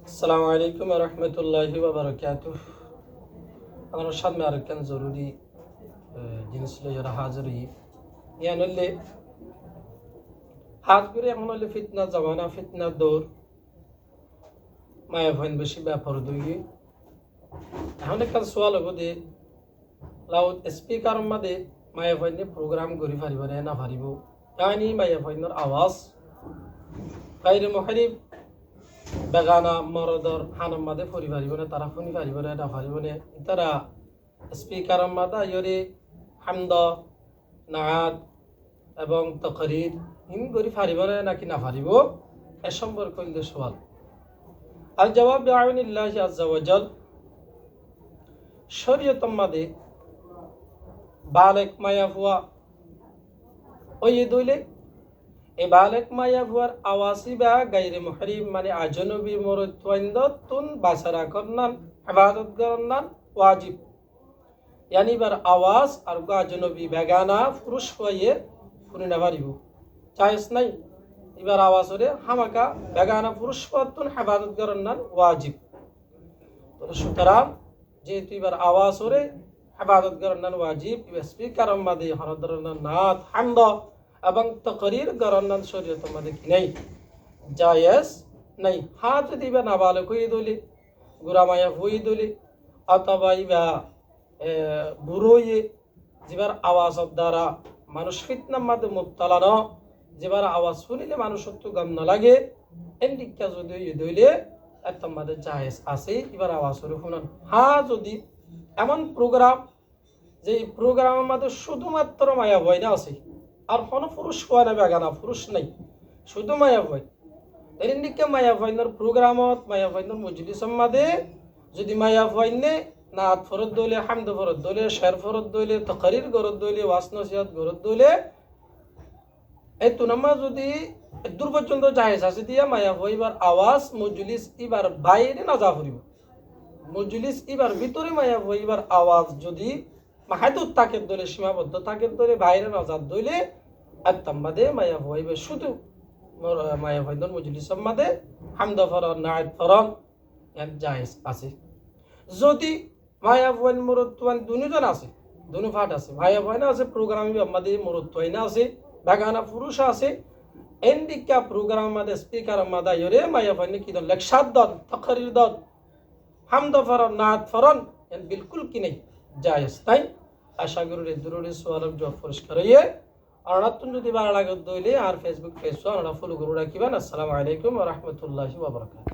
আসসালামু আলাইকুম ওয়া রাহমাতুল্লাহি ওয়া বারাকাতুহু। আমার সামনে আরেকখান জরুরি জিনিস লইয়া হাজির হই। ইয়ান হইলে হাজ করে এখন হইলে ফিতনা জামানা, ফিতনা দৌর, মায়া ভাইন বেশি ব্যাপার দই। এখন একটা সোয়াল হবো যে লাউড স্পিকার মাঝে মায়া ভাইনে প্রোগ্রাম করি পারিব না পারিব, ইয়ানি মায়া ভাইনের আওয়াজ গায়রে মুহরিম বেগানা মরদর হানাম মাদে ফরি পারিব না, তারা শুনি পারিব না পারিব না। তারা স্পিকার মাদা ইয়রে হামদ নাত এবং তকরির ইন করি পারিব না নাকি না পারিব, এ সম্পর্কে হইলে সওয়াল। আল জবাব বিআউনিল্লাহি আযজা ওয়া জাল। শরীয়ত মাদে বালেক মায়া হুয়া ওই দইলে এই বালেক মায়া হুয়ার আওয়াসি বা গায়রে মুহরিম মানে আজনবী মরত্বইন্দতুন বাসারা করনান ইবাদত করনান ওয়াজিব। ইয়ানি বার আওয়াজ আর আজনবী বেগানা পুরুষ হয়ে শুনি না পারিব, চাইস নাই। এবার আওয়াজ হলে হামাকা বেগানা পুরুষ পত্তন ইবাদত করনান ওয়াজিব। সুতরাং যেহেতু এবার আওয়াজ হলে ইবাদত করনান ওয়াজিব, এবার স্পিকার মাদে হরদরনান নাত হামদ এবং তকরির গরনান শরীয়ত মাদে কি নাই, জায়েজ নাই। হাত যদি বা নাবালক হয়ে দলি, গুরামায়া হয়ে দলি, অথবা ইবা বুড়োয়ে যেবার আওয়াজের দ্বারা মানুষ ফিতনার মাঝে মুবতালা ন, যেবার আওয়াজ শুনিলে মানুষের তো গম না লাগে, এন্ডিকা যদি দইলে একদম মাঝে জায়েজ আছে এবার আওয়াজ করে শুনান। যদি এমন প্রোগ্রাম যে প্রোগ্রামের মধ্যে শুধুমাত্র মায়া ভয় না আছে, আর কোনো পুরুষ হয় না, বেগানা পুরুষ নাই, শুধু মায়া ভয়, এরিন্দিকে মায়া ভয়নের প্রোগ্রামত মায়া ভয়নের মজলিসের মাঝে যদি মায়া ভয়নে নাত ফরত দইলে, হামদ ফরত দইলে, শের ফরত দইলে, তকরির গরত দইলে, ওয়াজ নসিহত গরত দইলে, এই তুনামা যদি দূর পর্যন্ত জায়েজ আছে দিয়া মায়া ভয়বার আওয়াজ মজলিস ইবার বাইরে না যা ফুরিব, মজলিস ইবার ভিতরে মায়া ভয়বার আওয়াজ যদি মাহাদুত তাকের দলে সীমাবদ্ধ তাকের দলে বাইরে নজার দইলে একদম মাদে মায়া হইবে শুধু মায়া হইদন মজলিসের মাদে হামদ ফরন নাইত ফরন এর জায়েজ আছে। যদি মায়া হইন মুরতওয়ান দুনিজন আছে, দুনো ফাট আছে, মায়া হইনা আছে প্রোগ্রাম মাদে মুরতওয়াইনা আছে, বাগানা পুরুষ আছে, এন্ডিকা প্রোগ্রাম মাদে স্পিকার মাদা ইরে মায়া হইনে কি দন লেকশাদ দন তকরির দন হামদ ফরন নাইত ফরন এর বিলকুল কি নেই, জায়েজ তাই। আশা করি জরুরি সোয়ালের জবাব পরিষ্কার হইয়ে আর নতুন যদি ভালো লাগে দইলে আর ফেসবুক পেজ ফলো করে রাখিবেন। আসসালামু আলাইকুম ওয়া রাহমাতুল্লাহি ওয়া বারাকাতুহু।